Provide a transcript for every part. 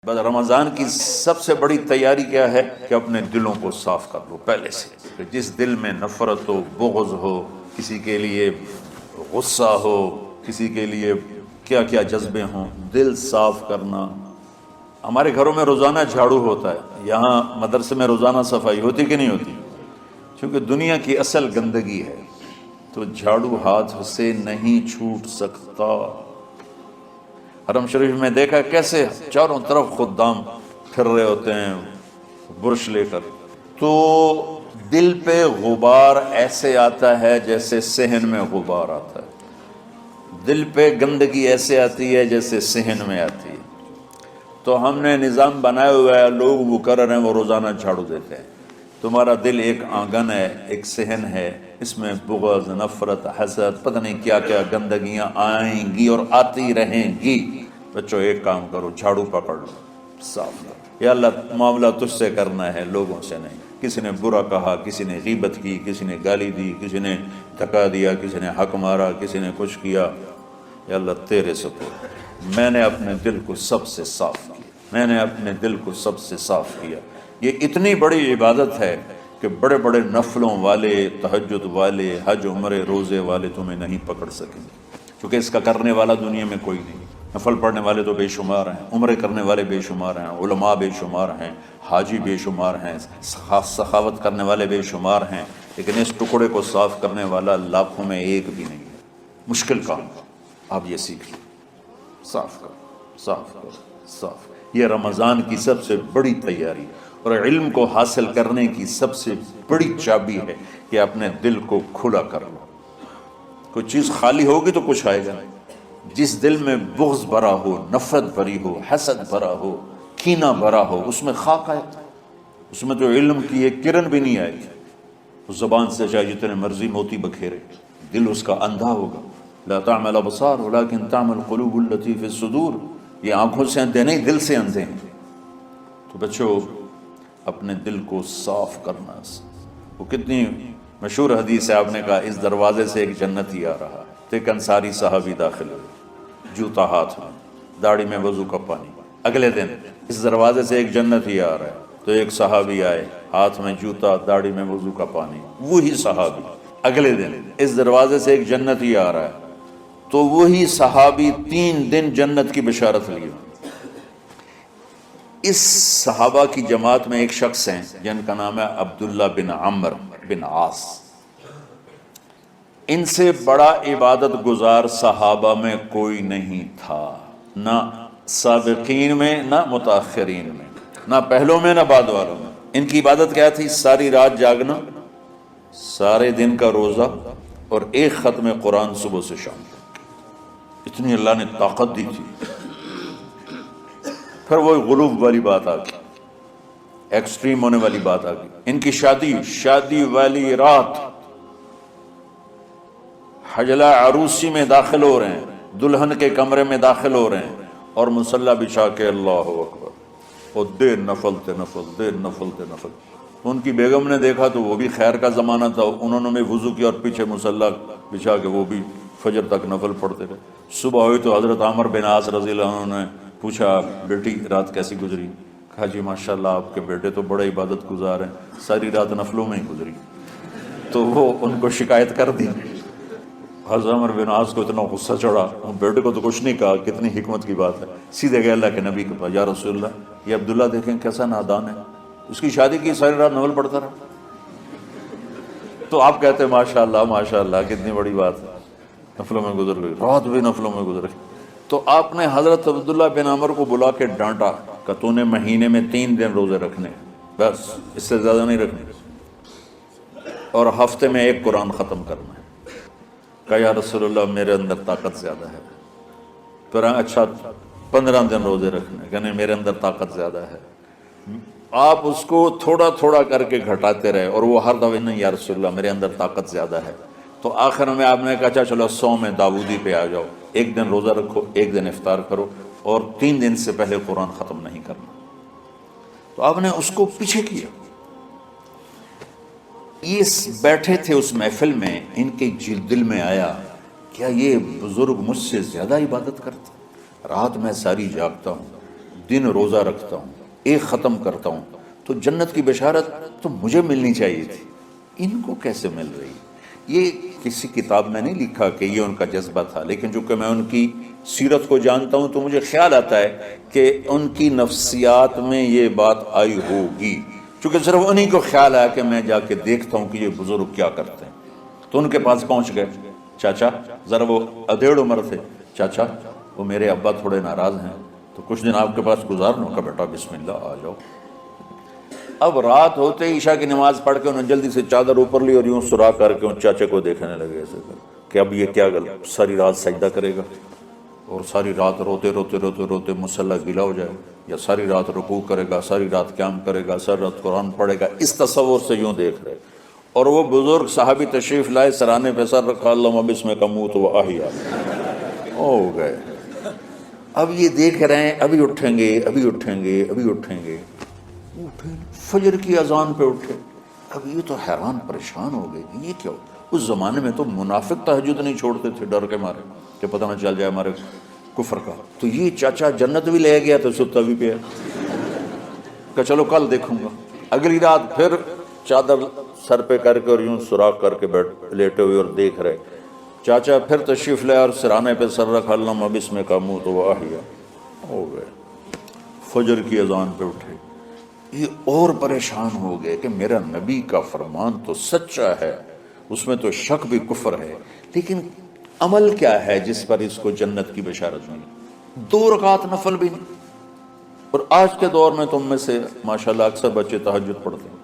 بس رمضان کی سب سے بڑی تیاری کیا ہے کہ اپنے دلوں کو صاف کر لو پہلے سے، کہ جس دل میں نفرت ہو، بغض ہو، کسی کے لیے غصہ ہو، کسی کے لیے کیا کیا جذبے ہوں، دل صاف کرنا۔ ہمارے گھروں میں روزانہ جھاڑو ہوتا ہے، یہاں مدرسے میں روزانہ صفائی ہوتی کہ نہیں ہوتی؟ کیونکہ دنیا کی اصل گندگی ہے تو جھاڑو ہاتھ سے نہیں چھوٹ سکتا۔ حرم شریف میں دیکھا کیسے چاروں طرف خدام پھر رہے ہوتے ہیں برش لے کر، تو دل پہ غبار ایسے آتا ہے جیسے صحن میں غبار آتا ہے، دل پہ گندگی ایسے آتی ہے جیسے صحن میں آتی ہے۔ تو ہم نے نظام بنایا ہوا ہے، لوگ وہ کر رہے ہیں، وہ روزانہ جھاڑو دیتے ہیں۔ تمہارا دل ایک آنگن ہے، ایک صحن ہے، اس میں بغض، نفرت، حسد، پتہ نہیں کیا کیا گندگیاں آئیں گی اور آتی رہیں گی۔ بچوں ایک کام کرو، جھاڑو پکڑ لو، صاف کرو۔ یا اللہ معاملہ تجھ سے کرنا ہے، لوگوں سے نہیں۔ کسی نے برا کہا، کسی نے غیبت کی، کسی نے گالی دی، کسی نے دھکا دیا، کسی نے حق مارا، کسی نے کچھ کیا، یا اللہ تیرے سپرد میں نے اپنے دل کو سب سے صاف کیا، میں نے اپنے دل کو سب سے صاف کیا۔ یہ اتنی بڑی عبادت ہے کہ بڑے بڑے نفلوں والے، تہجد والے، حج عمرے روزے والے تمہیں نہیں پکڑ سکیں گے، کیونکہ اس کا کرنے والا دنیا میں کوئی نہیں۔ نفل پڑھنے والے تو بے شمار ہیں، عمرے کرنے والے بے شمار ہیں، علماء بے شمار ہیں، حاجی بے شمار ہیں، سخاوت کرنے والے بے شمار ہیں، لیکن اس ٹکڑے کو صاف کرنے والا لاکھوں میں ایک بھی نہیں ہے۔ مشکل کام، آپ یہ سیکھ لیں، صاف کرو، صاف کرو، صاف۔ یہ رمضان کی سب سے بڑی تیاری اور علم کو حاصل کرنے کی سب سے بڑی چابی ہے کہ اپنے دل کو کھلا کر لو۔ کوئی چیز خالی ہوگی تو کچھ آئے گا۔ جس دل میں بغض بھرا ہو، نفرت بھری ہو، حسد بھرا ہو، کینہ بھرا ہو، اس میں خاک آئے گا، اس میں تو علم کی ایک کرن بھی نہیں آئے گی۔ اس زبان سے چاہے جتنے مرضی موتی بکھیرے، دل اس کا اندھا ہوگا۔ لا تعمل ابصار ولكن تعمل قلوب التي في الصدور۔ یہ آنکھوں سے اندھے نہیں، دل سے اندھے ہیں۔ تو بچوں اپنے دل کو صاف کرنا۔ وہ کتنی مشہور حدیث ہے، آپ نے کہا اس دروازے سے ایک جنتی آ رہا، تو ایک انصاری صحابی داخل ہوئے، جوتا ہاتھ میں، داڑھی میں وضو کا پانی۔ اگلے دن اس دروازے سے ایک جنتی آ رہا ہے، تو ایک صحابی آئے، ہاتھ میں جوتا، داڑھی میں وضو کا پانی، وہی صحابی۔ اگلے دن اس دروازے سے ایک جنتی آ رہا ہے، تو وہی صحابی 3 دن جنت کی بشارت لیے۔ اس صحابہ کی جماعت میں ایک شخص ہیں جن کا نام ہے عبداللہ بن عمر بن عاص۔ ان سے بڑا عبادت گزار صحابہ میں کوئی نہیں تھا، نہ سابقین میں نہ متاخرین میں، نہ پہلوں میں نہ بعد والوں میں۔ ان کی عبادت کیا تھی؟ ساری رات جاگنا، سارے دن کا روزہ، اور ایک ختم قرآن صبح سے شام تک۔ اتنی اللہ نے طاقت دی تھی۔ پھر وہ غلوب والی بات آ گئی، ایکسٹریم ہونے والی بات آ گئی۔ ان کی شادی والی رات حجلہ عروسی میں داخل ہو رہے ہیں، دلہن کے کمرے میں داخل ہو رہے ہیں، اور مصلی بچھا کے اللہ اکبر، اور دیر نفل تے نفل، دیر نفل تے نفل۔ ان کی بیگم نے دیکھا تو وہ بھی خیر کا زمانہ تھا، انہوں نے بھی وضو کیا اور پیچھے مصلی بچھا کے وہ بھی فجر تک نفل پڑھتے رہے۔ صبح ہوئی تو حضرت عمر بن عاص رضی اللہ عنہ نے پوچھا، بیٹی رات کیسی گزری؟ کہا جی ماشاءاللہ آپ کے بیٹے تو بڑے عبادت گزار ہیں، ساری رات نفلوں میں ہی گزری۔ تو وہ ان کو شکایت کر دی۔ حضرت عمر بن عاص کو اتنا غصہ چڑھا، بیٹے کو تو کچھ نہیں کہا، کتنی حکمت کی بات ہے، سیدھے گئے اللہ کے نبی کے پاس، یا رسول اللہ یہ عبداللہ دیکھیں کیسا نادان ہے، اس کی شادی کی ساری رات نفل پڑھتا رہا۔ تو آپ کہتے ہیں ماشاءاللہ ماشاءاللہ کتنی بڑی بات ہے، نفلوں میں گزر گئی، رات بھی نفلوں میں گزر گئی۔ تو آپ نے حضرت عبداللہ بن عمر کو بلا کے ڈانٹا کہ تو نے مہینے میں 3 دن روزے رکھنے، بس اس سے زیادہ نہیں رکھنے، اور ہفتے میں 1 قرآن ختم کرنا ہے۔ کہا یا رسول اللہ میرے اندر طاقت زیادہ ہے۔ پھر اچھا 15 دن روزے رکھنے، کہنے میرے اندر طاقت زیادہ ہے۔ آپ اس کو تھوڑا تھوڑا کر کے گھٹاتے رہے، اور وہ ہر دفعہ نہیں یا رسول اللہ میرے اندر طاقت زیادہ ہے۔ تو آخر میں آپ نے کہا چلو 100 میں داؤدی پہ آ جاؤ، 1 دن روزہ رکھو، 1 دن افطار کرو، اور 3 دن سے پہلے قرآن ختم نہیں کرنا۔ تو آپ نے اس کو پیچھے کیا۔ یہ بیٹھے تھے اس محفل میں، ان کے دل میں آیا کیا یہ بزرگ مجھ سے زیادہ عبادت کرتا؟ رات میں ساری جاگتا ہوں، دن روزہ رکھتا ہوں، ایک ختم کرتا ہوں، تو جنت کی بشارت تو مجھے ملنی چاہیے تھی، ان کو کیسے مل رہی؟ یہ کسی کتاب میں نہیں لکھا کہ یہ ان کا جذبہ تھا، لیکن چونکہ میں ان کی سیرت کو جانتا ہوں تو مجھے خیال آتا ہے کہ ان کی نفسیات میں یہ بات آئی ہوگی، چونکہ صرف انہی کو خیال آیا کہ میں جا کے دیکھتا ہوں کہ یہ بزرگ کیا کرتے ہیں۔ تو ان کے پاس پہنچ گئے، چاچا، ذرا وہ ادھیڑ عمر تھے، چاچا وہ میرے ابا تھوڑے ناراض ہیں تو کچھ دن آپ کے پاس گزارنا کا، بیٹا بسم اللہ آ جاؤ۔ اب رات ہوتے ہی عشاء کی نماز پڑھ کے انہوں نے جلدی سے چادر اوپر لی اور یوں سرا کر کے ان چاچے کو دیکھنے لگے ایسے کر کہ اب یہ کیا ساری رات سجدہ کرے گا اور ساری رات روتے روتے روتے روتے مصلی گیلا ہو جائے، یا ساری رات رکوع کرے گا، ساری رات قیام کرے گا، ساری رات قرآن پڑھے گا، اس تصور سے یوں دیکھ رہے۔ اور وہ بزرگ صحابی تشریف لائے، سرانے پہ سر رکھا، اللہم بسمک اموت و احیا، ہو گئے۔ اب یہ دیکھ رہے ہیں ابھی اٹھیں گے، ابھی اٹھیں گے، ابھی اٹھیں گے، اٹھے فجر کی اذان پہ اٹھے۔ اب یہ تو حیران پریشان ہو گئے کہ یہ کیا ہو؟ اس زمانے میں تو منافق تہجد نہیں چھوڑتے تھے ڈر کے مارے کہ پتہ نہ چل جائے ہمارے کفر کا، تو یہ چاچا جنت بھی لے گیا تو ستا بھی پیا کہ چلو کل دیکھوں گا۔ اگلی رات پھر چادر سر پہ کر کے اور یوں سراخ کر کے بیٹھ لیٹے ہوئے اور دیکھ رہے، چاچا پھر تشریف لے اور سرانے پہ سر رکھا، اللہم بسمک اموت و احیا، ہو گئے۔ فجر کی اذان پہ اٹھے، یہ اور پریشان ہو گئے کہ میرا نبی کا فرمان تو سچا ہے، اس میں تو شک بھی کفر ہے، لیکن عمل کیا ہے جس پر اس کو جنت کی بشارت ملی؟ 2 رکعت نفل بھی نہیں۔ اور آج کے دور میں تم میں سے ماشاءاللہ اکثر بچے تہجد پڑھتے ہیں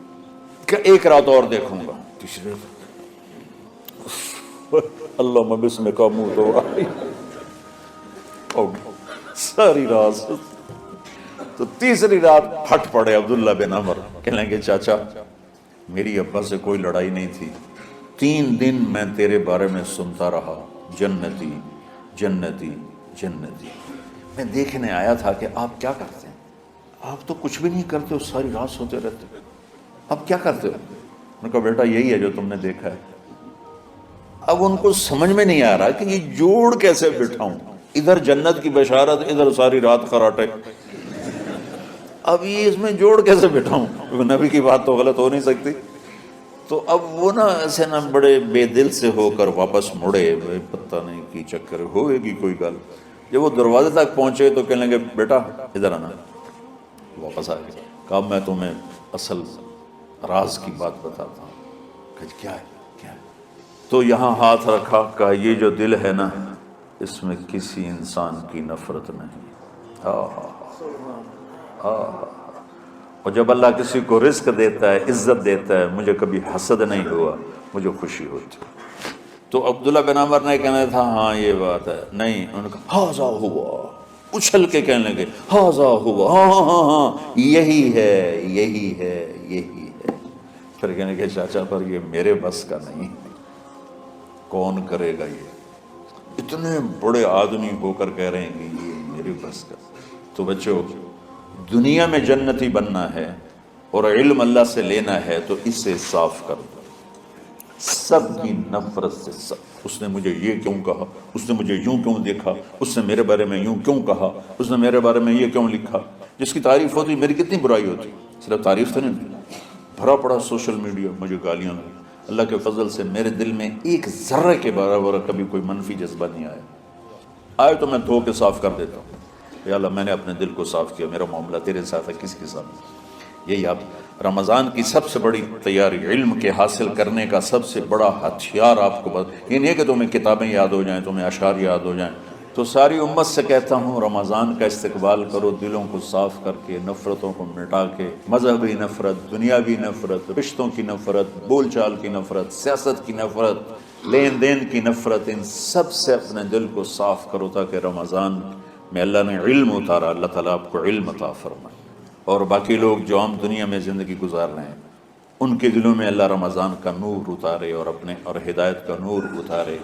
کہ ایک رات اور دیکھوں گا، تیسرے اللہ بسمک اموت و احیا، ساری رات۔ تو تیسری رات پھٹ پڑے عبداللہ بن عمر، کہنے لگے چاچا میری ابا سے کوئی لڑائی نہیں تھی، 3 دن میں تیرے بارے میں سنتا رہا، جنتی جنتی جنتی، میں دیکھنے آیا تھا کہ آپ کیا کرتے ہیں، آپ تو کچھ بھی نہیں کرتے ہو، ساری رات سوتے رہتے ہو، اب کیا کرتے ہو؟ میں نے کہا بیٹا یہی ہے جو تم نے دیکھا ہے۔ اب ان کو سمجھ میں نہیں آ رہا کہ یہ جوڑ کیسے بٹھاؤں، ادھر جنت کی بشارت، ادھر ساری رات خراٹے، اب یہ اس میں جوڑ کیسے بٹھاؤں؟ نبی کی بات تو غلط ہو نہیں سکتی۔ تو اب وہ نا ایسے نا بڑے بے دل سے ہو کر واپس مڑے، پتہ نہیں کی چکر ہوئے گی کوئی گل۔ جب وہ دروازے تک پہنچے تو کہنے لگے بیٹا ادھر آنا، واپس آ گئے۔ کہا میں تمہیں اصل راز کی بات بتاتا ہوں۔ کہ کیا ہے کیا ہے؟ تو یہاں ہاتھ رکھا، کہا یہ جو دل ہے نا اس میں کسی انسان کی نفرت نہیں۔ اور جب اللہ کسی کو رزق دیتا ہے، عزت دیتا ہے، مجھے کبھی حسد نہیں ہوا، مجھے خوشی ہوتی۔ تو عبداللہ بن عمر نے کہنا تھا ہاں یہ بات ہے، نہیں، انہوں نے کہا ہاذا ہوا، اچھل کے کہنے لگے ہاذا ہوا، ہاں ہاں ہاں ہاں یہی ہے یہی ہے یہی ہے۔ پھر کہنے کہ چاچا پر یہ میرے بس کا نہیں، کون کرے گا یہ؟ اتنے بڑے آدمی ہو کر کہہ رہے ہیں کہ یہ میرے بس کا۔ تو بچوں دنیا میں جنتی بننا ہے اور علم اللہ سے لینا ہے تو اس سے صاف کر دو، سب کی نفرت سے۔ سب، اس نے مجھے یہ کیوں کہا، اس نے مجھے یوں کیوں دیکھا، اس نے میرے بارے میں یوں کیوں کہا، اس نے میرے بارے میں یہ کیوں لکھا۔ جس کی تعریف ہوتی میری کتنی برائی ہوتی، صرف تعریف تو نہیں، بھرا پڑا سوشل میڈیا مجھے گالیاں دی۔ اللہ کے فضل سے میرے دل میں ایک ذرے کے برابر کبھی کوئی منفی جذبہ نہیں آیا، آئے تو میں دھو کے صاف کر دیتا ہوں۔ یا اللہ میں نے اپنے دل کو صاف کیا، میرا معاملہ تیرے ساتھ ہے، کس کے ساتھ نہیں۔ یہی آپ رمضان کی سب سے بڑی تیاری، علم کے حاصل کرنے کا سب سے بڑا ہتھیار آپ کو یہ نہیں ہے کہ تمہیں کتابیں یاد ہو جائیں، تمہیں اشعار یاد ہو جائیں۔ تو ساری امت سے کہتا ہوں رمضان کا استقبال کرو، دلوں کو صاف کر کے، نفرتوں کو مٹا کے، مذہبی نفرت، دنیاوی نفرت، رشتوں کی نفرت، بول چال کی نفرت، سیاست کی نفرت، لین دین کی نفرت، ان سب سے اپنے دل کو صاف کرو تاکہ رمضان میں اللہ نے علم اتارا، اللہ تعالیٰ آپ کو علم عطا فرمائے۔ اور باقی لوگ جو عام دنیا میں زندگی گزار رہے ہیں ان کے دلوں میں اللہ رمضان کا نور اتارے اور اپنے اور ہدایت کا نور اتارے۔